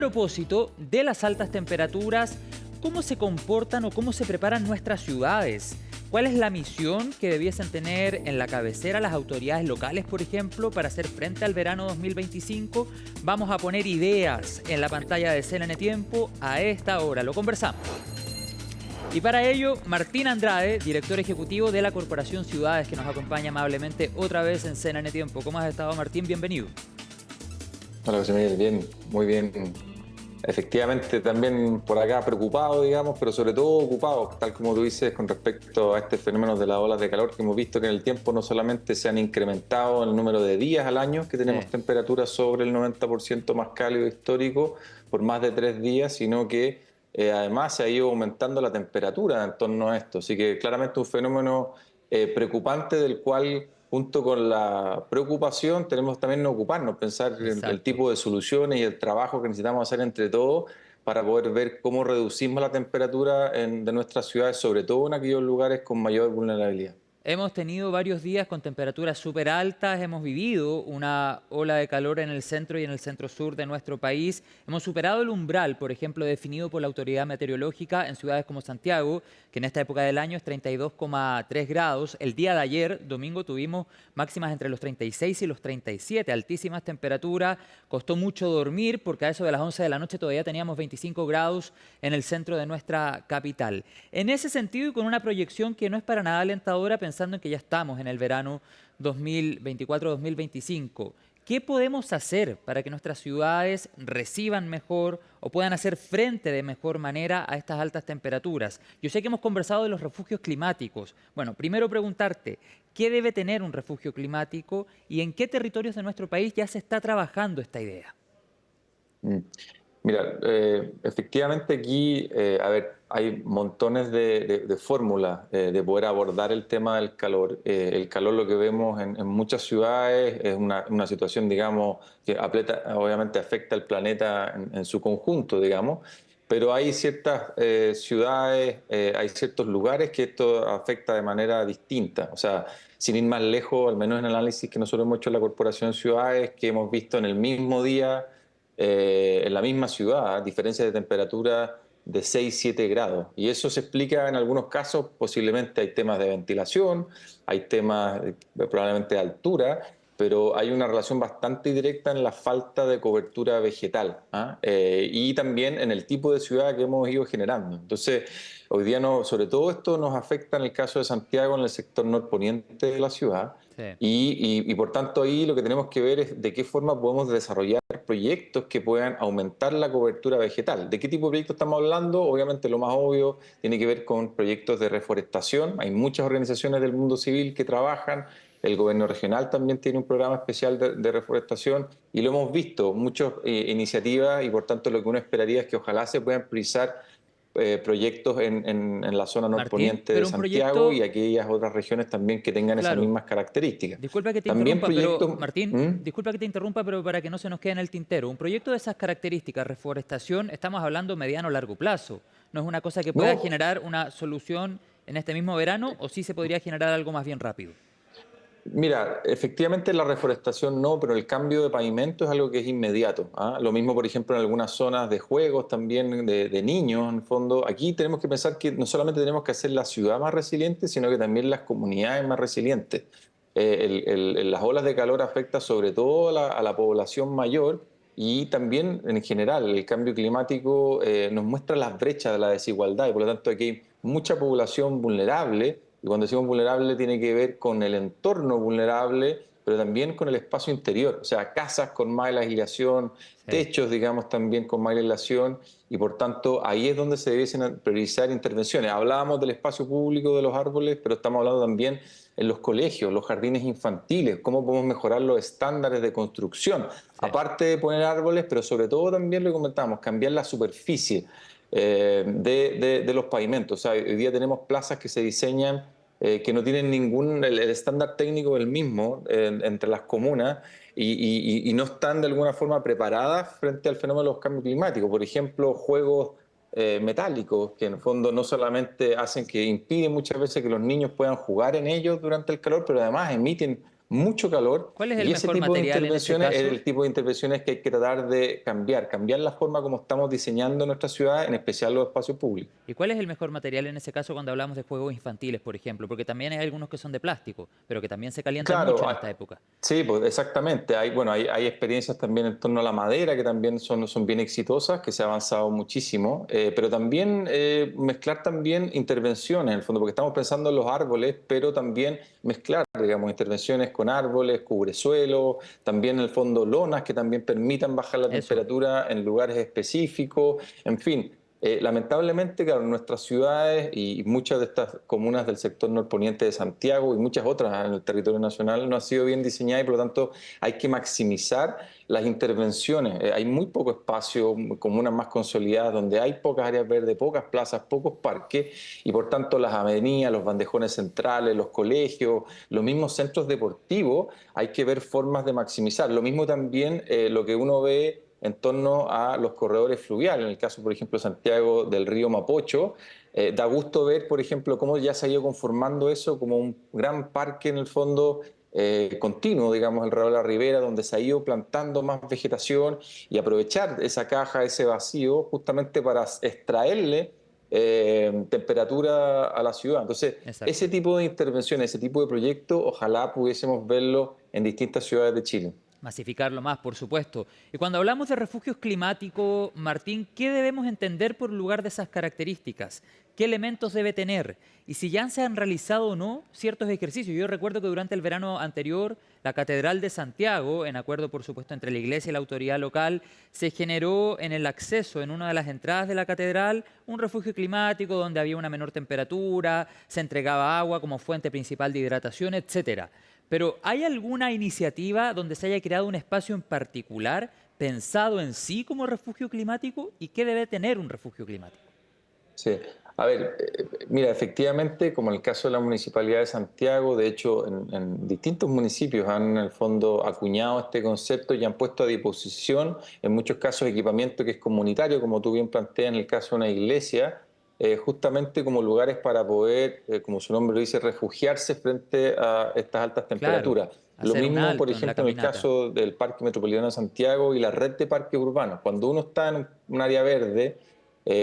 Propósito de las altas temperaturas, ¿cómo se comportan o cómo se preparan nuestras ciudades? ¿Cuál es la misión que debiesen tener en la cabecera las autoridades locales, por ejemplo, para hacer frente al verano 2025? Vamos a poner ideas en la pantalla de CNN Tiempo a esta hora. Lo conversamos. Y para ello, Martín Andrade, director ejecutivo de la Corporación Ciudades, que nos acompaña amablemente otra vez en CNN Tiempo. ¿Cómo has estado, Martín? Bienvenido. Hola, José Miguel, bien, muy bien. Efectivamente, también por acá preocupado, digamos, pero sobre todo ocupado, tal como tú dices, con respecto a este fenómeno de las olas de calor, que hemos visto que en el tiempo no solamente se han incrementado el número de días al año, que tenemos Sí. temperaturas sobre el 90% más cálido histórico por más de 3 días, sino que además se ha ido aumentando la temperatura en torno a esto. Así que claramente un fenómeno preocupante del cual, junto con la preocupación, tenemos también que ocuparnos, pensar en el Exacto. tipo de soluciones y el trabajo que necesitamos hacer entre todos para poder ver cómo reducimos la temperatura de nuestras ciudades, sobre todo en aquellos lugares con mayor vulnerabilidad. Hemos tenido varios días con temperaturas súper altas, hemos vivido una ola de calor en el centro y en el centro sur de nuestro país. Hemos superado el umbral, por ejemplo, definido por la Autoridad Meteorológica en ciudades como Santiago, que en esta época del año es 32,3 grados. El día de ayer, domingo, tuvimos máximas entre los 36 y los 37, altísimas temperaturas. Costó mucho dormir porque a eso de las 11 de la noche todavía teníamos 25 grados en el centro de nuestra capital. En ese sentido y con una proyección que no es para nada alentadora, pensando en que ya estamos en el verano 2024-2025, ¿qué podemos hacer para que nuestras ciudades reciban mejor o puedan hacer frente de mejor manera a estas altas temperaturas? Yo sé que hemos conversado de los refugios climáticos. Bueno, primero preguntarte, ¿qué debe tener un refugio climático y en qué territorios de nuestro país ya se está trabajando esta idea? Mm. Mira, efectivamente aquí, a ver, hay montones de fórmulas de poder abordar el tema del calor. El calor, lo que vemos en muchas ciudades es una situación, digamos, que obviamente afecta al planeta en su conjunto, digamos, pero hay ciertas ciudades, hay ciertos lugares que esto afecta de manera distinta. O sea, sin ir más lejos, al menos en el análisis que nosotros hemos hecho en la Corporación Ciudades, que hemos visto en el mismo día en la misma ciudad, diferencias de temperatura de 6-7 grados. Y eso se explica en algunos casos, posiblemente hay temas de ventilación, hay temas probablemente de altura, pero hay una relación bastante directa en la falta de cobertura vegetal, ¿ah? Y también en el tipo de ciudad que hemos ido generando. Entonces, hoy día, no, sobre todo esto nos afecta en el caso de Santiago, en el sector norponiente de la ciudad, Sí. y por tanto ahí lo que tenemos que ver es de qué forma podemos desarrollar proyectos que puedan aumentar la cobertura vegetal. ¿De qué tipo de proyectos estamos hablando? Obviamente lo más obvio tiene que ver con proyectos de reforestación. Hay muchas organizaciones del mundo civil que trabajan. El gobierno regional también tiene un programa especial de reforestación y lo hemos visto, muchas iniciativas, y por tanto lo que uno esperaría es que ojalá se puedan priorizar proyectos en la zona Martín, norponiente de pero un Santiago y proyecto, aquellas otras regiones también que tengan esas claro. mismas características. Disculpa que te También interrumpa, pero proyectos... Martín, ¿Mm? disculpa que te interrumpa, pero para que no se nos quede en el tintero, un proyecto de esas características, reforestación, estamos hablando mediano o largo plazo. No es una cosa que pueda No, generar una solución en este mismo verano o sí se podría generar algo más bien rápido. mira, efectivamente la reforestación no, pero el cambio de pavimento es algo que es inmediato, ¿ah? Lo mismo, por ejemplo, en algunas zonas de juegos también de niños, en el fondo. Aquí tenemos que pensar que no solamente tenemos que hacer la ciudad más resiliente, sino que también las comunidades más resilientes. Las olas de calor afectan sobre todo a la población mayor y también en general el cambio climático nos muestra las brechas de la desigualdad y por lo tanto aquí hay mucha población vulnerable y cuando decimos vulnerable tiene que ver con el entorno vulnerable, pero también con el espacio interior, o sea, casas con mala aislación, Sí. techos, digamos, también con mala aislación, y por tanto ahí es donde se debiesen priorizar intervenciones. Hablábamos del espacio público de los árboles, pero estamos hablando también en los colegios, los jardines infantiles, cómo podemos mejorar los estándares de construcción, Sí. aparte de poner árboles, pero sobre todo también lo comentamos, cambiar la superficie de los pavimentos. O sea, hoy día tenemos plazas que se diseñan que no tienen ningún, el estándar técnico es el mismo entre las comunas y no están de alguna forma preparadas frente al fenómeno de los cambios climáticos. Por ejemplo, juegos metálicos que en el fondo no solamente hacen que impiden muchas veces que los niños puedan jugar en ellos durante el calor, pero además emiten mucho calor, ¿Cuál es el y ese mejor tipo de material en ese intervenciones es caso? el tipo de intervenciones que hay que tratar de cambiar la forma como estamos diseñando nuestra ciudad, en especial los espacios públicos. ¿Y cuál es el mejor material en ese caso cuando hablamos de juegos infantiles, por ejemplo? Porque también hay algunos que son de plástico, pero que también se calientan mucho Claro, en esta época. sí, pues exactamente. Hay experiencias también en torno a la madera que también son bien exitosas, que se ha avanzado muchísimo, pero también mezclar también intervenciones, en el fondo, porque estamos pensando en los árboles, pero también mezclar, digamos, intervenciones con árboles, cubresuelo, también en el fondo lonas que también permitan bajar la Eso. temperatura en lugares específicos, en fin. Lamentablemente, claro, nuestras ciudades y muchas de estas comunas del sector norponiente de Santiago y muchas otras en el territorio nacional no han sido bien diseñadas y por lo tanto hay que maximizar las intervenciones. Hay muy poco espacio, comunas más consolidadas donde hay pocas áreas verdes, pocas plazas, pocos parques y por tanto las avenidas, los bandejones centrales, los colegios, los mismos centros deportivos, hay que ver formas de maximizar. Lo mismo también lo que uno ve en torno a los corredores fluviales. En el caso, por ejemplo, de Santiago del río Mapocho, da gusto ver, por ejemplo, cómo ya se ha ido conformando eso como un gran parque en el fondo continuo, digamos, alrededor de la ribera, donde se ha ido plantando más vegetación y aprovechar esa caja, ese vacío, justamente para extraerle temperatura a la ciudad. Entonces, ese Exacto. tipo de intervenciones, ese tipo de proyectos, ojalá pudiésemos verlo en distintas ciudades de Chile. Masificarlo más, por supuesto. Y cuando hablamos de refugios climáticos, Martín, ¿qué debemos entender por lugar de esas características? ¿Qué elementos debe tener? Y si ya se han realizado o no ciertos ejercicios. Yo recuerdo que durante el verano anterior, la Catedral de Santiago, en acuerdo por supuesto entre la iglesia y la autoridad local, se generó en el acceso, en una de las entradas de la catedral, un refugio climático donde había una menor temperatura, se entregaba agua como fuente principal de hidratación, etcétera. Pero ¿hay alguna iniciativa donde se haya creado un espacio en particular pensado en sí como refugio climático? ¿Y qué debe tener un refugio climático? Sí, a ver, mira, efectivamente, como en el caso de la Municipalidad de Santiago, de hecho, en distintos municipios han en el fondo acuñado este concepto y han puesto a disposición, en muchos casos, equipamiento que es comunitario, como tú bien planteas en el caso de una iglesia, justamente como lugares para poder, como su nombre lo dice, refugiarse frente a estas altas Claro, temperaturas. Lo hacer un mismo, por alto en la ejemplo, en el caminata. caso del Parque Metropolitano de Santiago y la red de parques urbanos. Cuando uno está en un área verde,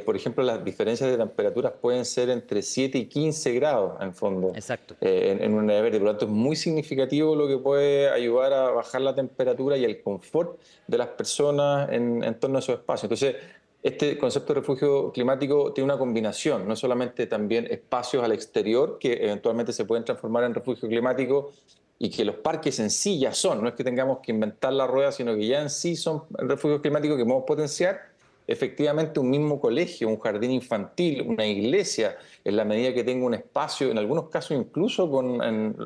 por ejemplo, las diferencias de temperaturas pueden ser entre 7 y 15 grados en fondo Exacto. en un área verde. Por lo tanto, es muy significativo lo que puede ayudar a bajar la temperatura y el confort de las personas en torno a esos espacios. Entonces, este concepto de refugio climático tiene una combinación, no solamente también espacios al exterior que eventualmente se pueden transformar en refugio climático y que los parques en sí ya son, no es que tengamos que inventar la rueda, sino que ya en sí son refugios climáticos que podemos potenciar. Efectivamente, un mismo colegio, un jardín infantil, una iglesia, en la medida que tenga un espacio, en algunos casos incluso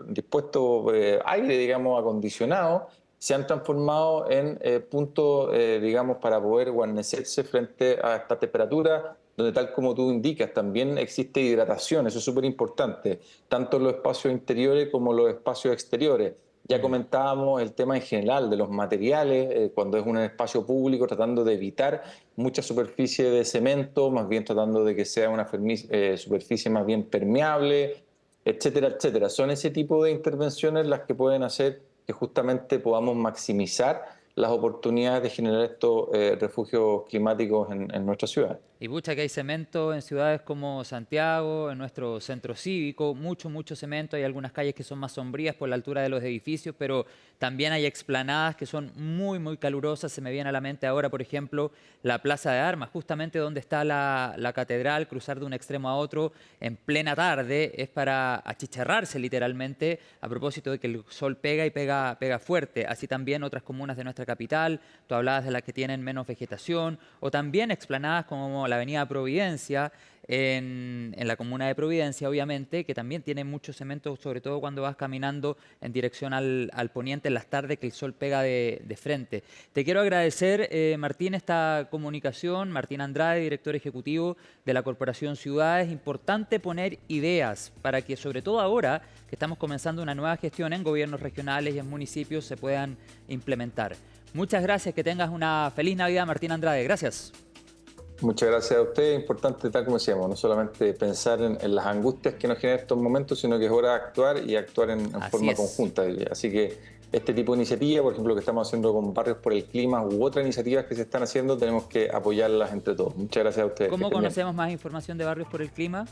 dispuesto aire, digamos, acondicionado, se han transformado en puntos, digamos, para poder guarnecerse frente a esta temperatura, donde tal como tú indicas, también existe hidratación, eso es súper importante, tanto en los espacios interiores como en los espacios exteriores. Ya Mm. comentábamos el tema en general de los materiales, cuando es un espacio público, tratando de evitar mucha superficie de cemento, más bien tratando de que sea una superficie más bien permeable, etcétera, etcétera. Son ese tipo de intervenciones las que pueden hacer que justamente podamos maximizar las oportunidades de generar estos refugios climáticos en nuestra ciudad. Y pucha que hay cemento en ciudades como Santiago, en nuestro centro cívico, mucho cemento. Hay algunas calles que son más sombrías por la altura de los edificios, pero también hay explanadas que son muy calurosas. Se me viene a la mente ahora, por ejemplo, la Plaza de Armas, justamente donde está la catedral, cruzar de un extremo a otro en plena tarde es para achicharrarse literalmente, a propósito de que el sol pega y pega fuerte. Así también otras comunas de nuestra capital, tú hablabas de las que tienen menos vegetación, o también explanadas como la avenida Providencia, en la comuna de Providencia, obviamente, que también tiene mucho cemento, sobre todo cuando vas caminando en dirección al poniente en las tardes, que el sol pega de frente. Te quiero agradecer, Martín, esta comunicación. Martín Andrade, director ejecutivo de la Corporación Ciudad. Es importante poner ideas para que, sobre todo ahora que estamos comenzando una nueva gestión en gobiernos regionales y en municipios, se puedan implementar. Muchas gracias, que tengas una feliz Navidad, Martín Andrade. Gracias. Muchas gracias a usted. Es importante, tal como decíamos, no solamente pensar en las angustias que nos generan estos momentos, sino que es hora de actuar y actuar en Así forma es. conjunta. Así que este tipo de iniciativa, por ejemplo, lo que estamos haciendo con Barrios por el Clima u otras iniciativas que se están haciendo, tenemos que apoyarlas entre todos. Muchas gracias a ustedes. Que ¿Cómo estén bien. conocemos más información de Barrios por el Clima?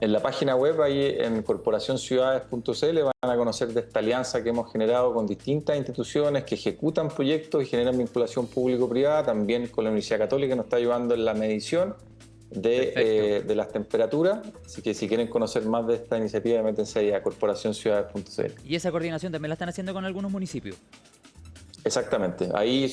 En la página web, ahí en corporacionciudades.cl, van a conocer de esta alianza que hemos generado con distintas instituciones que ejecutan proyectos y generan vinculación público-privada, también con la Universidad Católica, que nos está ayudando en la medición Perfecto. de las temperaturas. Así que si quieren conocer más de esta iniciativa, métanse ahí a corporacionciudades.cl. ¿Y esa coordinación también la están haciendo con algunos municipios? Exactamente, ahí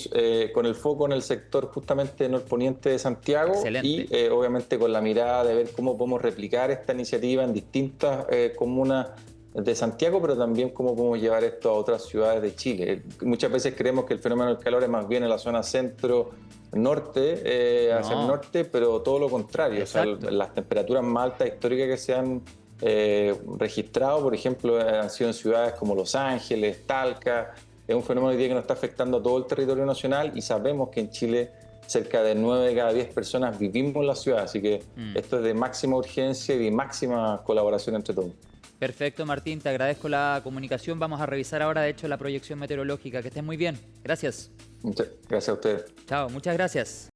con el foco en el sector justamente norponiente de Santiago y Excelente. obviamente con la mirada de ver cómo podemos replicar esta iniciativa en distintas comunas de Santiago, pero también cómo podemos llevar esto a otras ciudades de Chile. Muchas veces creemos que el fenómeno del calor es más bien en la zona centro-norte, hacia el No, norte, pero todo lo contrario. O sea, exacto. las temperaturas más altas históricas que se han registrado, por ejemplo, han sido en ciudades como Los Ángeles, Talca. Es un fenómeno hoy día que nos está afectando a todo el territorio nacional y sabemos que en Chile cerca de 9 de cada 10 personas vivimos en la ciudad, así que Mm. esto es de máxima urgencia y de máxima colaboración entre todos. Perfecto, Martín, te agradezco la comunicación. Vamos a revisar ahora, de hecho, la proyección meteorológica. Que estés muy bien. Gracias. Muchas gracias a ustedes. Chao, muchas gracias.